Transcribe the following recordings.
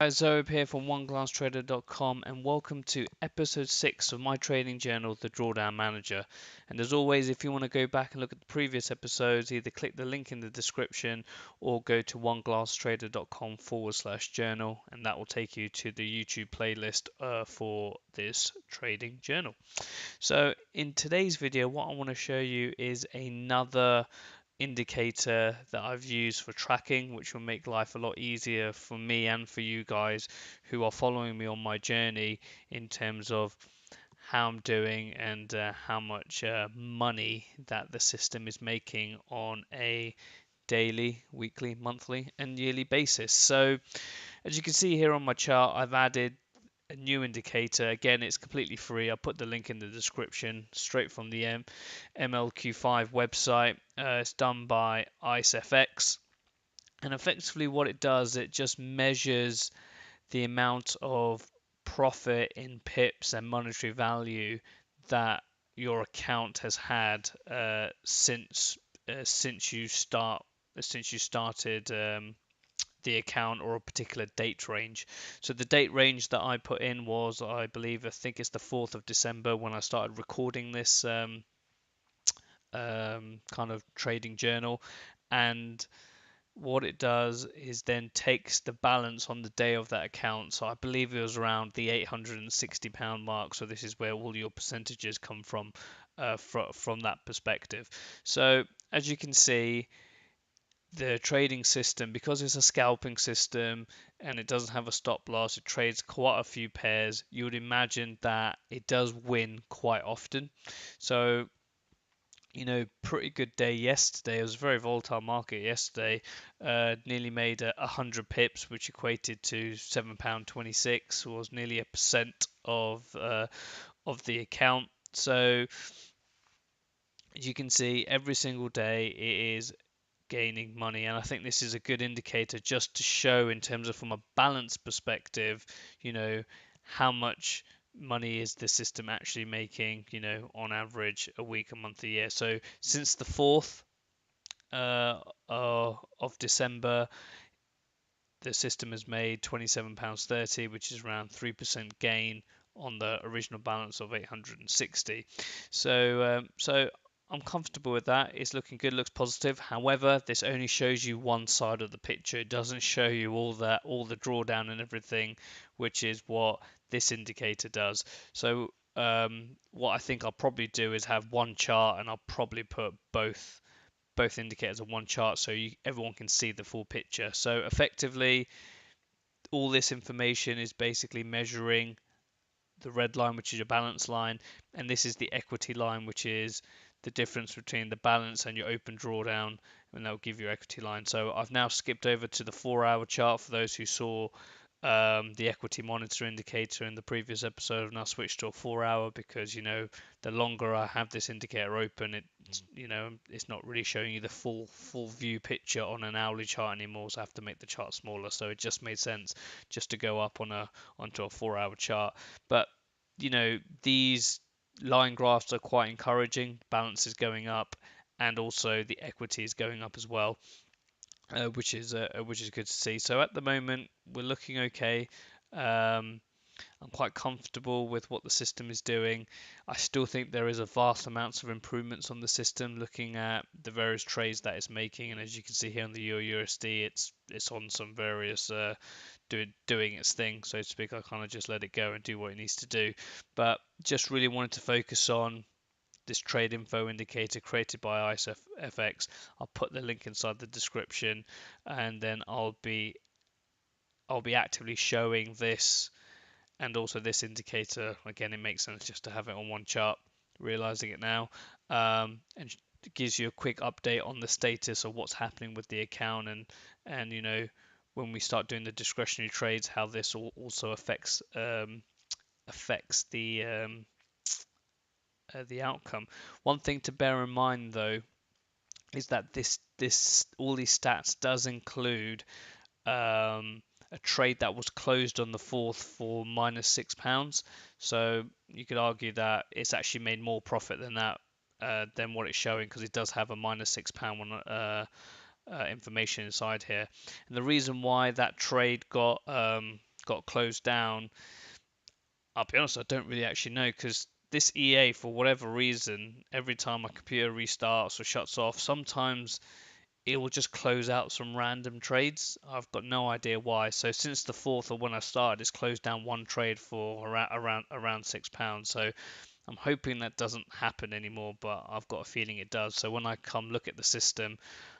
Zoeb here from OneGlassTrader.com, and welcome to episode 6 of my trading journal, The Drawdown Manager. And as always, if you want to go back and look at the previous episodes, either click the link in the description or go to OneGlassTrader.com/journal, and that will take you to the YouTube playlist for this trading journal. So in today's video, what I want to show you is another indicator that I've used for tracking, which will make life a lot easier for me and for you guys who are following me on my journey in terms of how I'm doing and how much money that the system is making on a daily, weekly, monthly, and yearly basis. So as you can see here on my chart, I've added a new indicator. Again, it's completely free. I'll put the link in the description, straight from the MLQ5 website. It's done by IceFX, and effectively what it does, it just measures the amount of profit in pips and monetary value that your account has had since you started the account, or a particular date range. So the date range that I put in was, I think it's the 4th of December when I started recording this kind of trading journal. And what it does is then takes the balance on the day of that account. So I believe it was around the £860 mark. So this is where all your percentages come from that perspective. So as you can see, the trading system, because it's a scalping system and it doesn't have a stop loss, it trades quite a few pairs. You would imagine that it does win quite often. So, pretty good day yesterday. It was a very volatile market yesterday. Nearly made 100 pips, which equated to £7.26, was nearly 1% of the account. So as you can see, every single day it is gaining money, and I think this is a good indicator just to show, in terms of from a balance perspective, how much money is the system actually making, on average a week, a month, a year. So since the 4th of December, the system has made £27.30, which is around 3% gain on the original balance of 860. So I'm comfortable with that. It's looking good, looks positive. However, this only shows you one side of the picture. It doesn't show you all the drawdown and everything, which is what this indicator does. So what I think I'll probably do is have one chart, and I'll probably put both indicators on one chart so everyone can see the full picture. So effectively, all this information is basically measuring the red line, which is your balance line, and this is the equity line, which is the difference between the balance and your open drawdown, and that will give you equity line. So I've now skipped over to the 4-hour chart for those who saw the equity monitor indicator in the previous episode. I've now switched to a 4-hour because the longer I have this indicator open, it's not really showing you the full view picture on an hourly chart anymore, so I have to make the chart smaller. So it just made sense just to go up onto a 4-hour chart. But these line graphs are quite encouraging. Balance is going up, and also the equity is going up as well. Which is good to see. So at the moment we're looking okay. I'm quite comfortable with what the system is doing. I still think there is a vast amounts of improvements on the system, looking at the various trades that it's making, and as you can see here on the EUR/USD, it's on some various doing its thing, so to speak. I kind of just let it go and do what it needs to do, but just really wanted to focus on this TradeInfo indicator created by IceFX. I'll put the link inside the description, and then I'll be actively showing this and also this indicator. Again, it makes sense just to have it on one chart, realizing it now, and it gives you a quick update on the status of what's happening with the account, and when we start doing the discretionary trades, how this also affects the outcome. One thing to bear in mind, though, is that all these stats does include a trade that was closed on the 4th for -£6. So you could argue that it's actually made more profit than that, than what it's showing, because it does have a -£6 one information inside here. And the reason why that trade got closed down, I'll be honest, I don't really actually know, because this EA, for whatever reason, every time my computer restarts or shuts off, sometimes it will just close out some random trades. I've got no idea why. So since the 4th, or when I started, it's closed down one trade for around £6. So I'm hoping that doesn't happen anymore, but I've got a feeling it does. So when I come look at the system,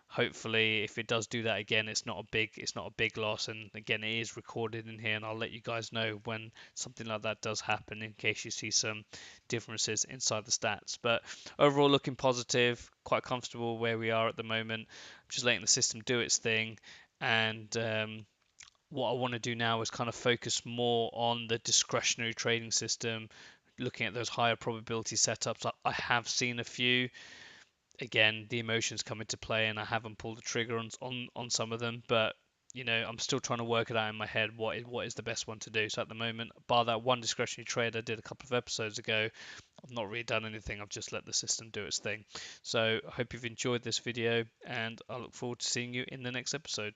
hopefully if it does do that again, it's not a big loss. And again, it is recorded in here, and I'll let you guys know when something like that does happen, in case you see some differences inside the stats. But overall, looking positive, quite comfortable where we are at the moment. I'm just letting the system do its thing, and what I want to do now is kind of focus more on the discretionary trading system, looking at those higher probability setups. I have seen a few. Again, the emotions come into play, and I haven't pulled the trigger on some of them, but I'm still trying to work it out in my head what is the best one to do. So at the moment, bar that one discretionary trade I did a couple of episodes ago, I've not really done anything. I've just let the system do its thing. So I hope you've enjoyed this video, and I look forward to seeing you in the next episode.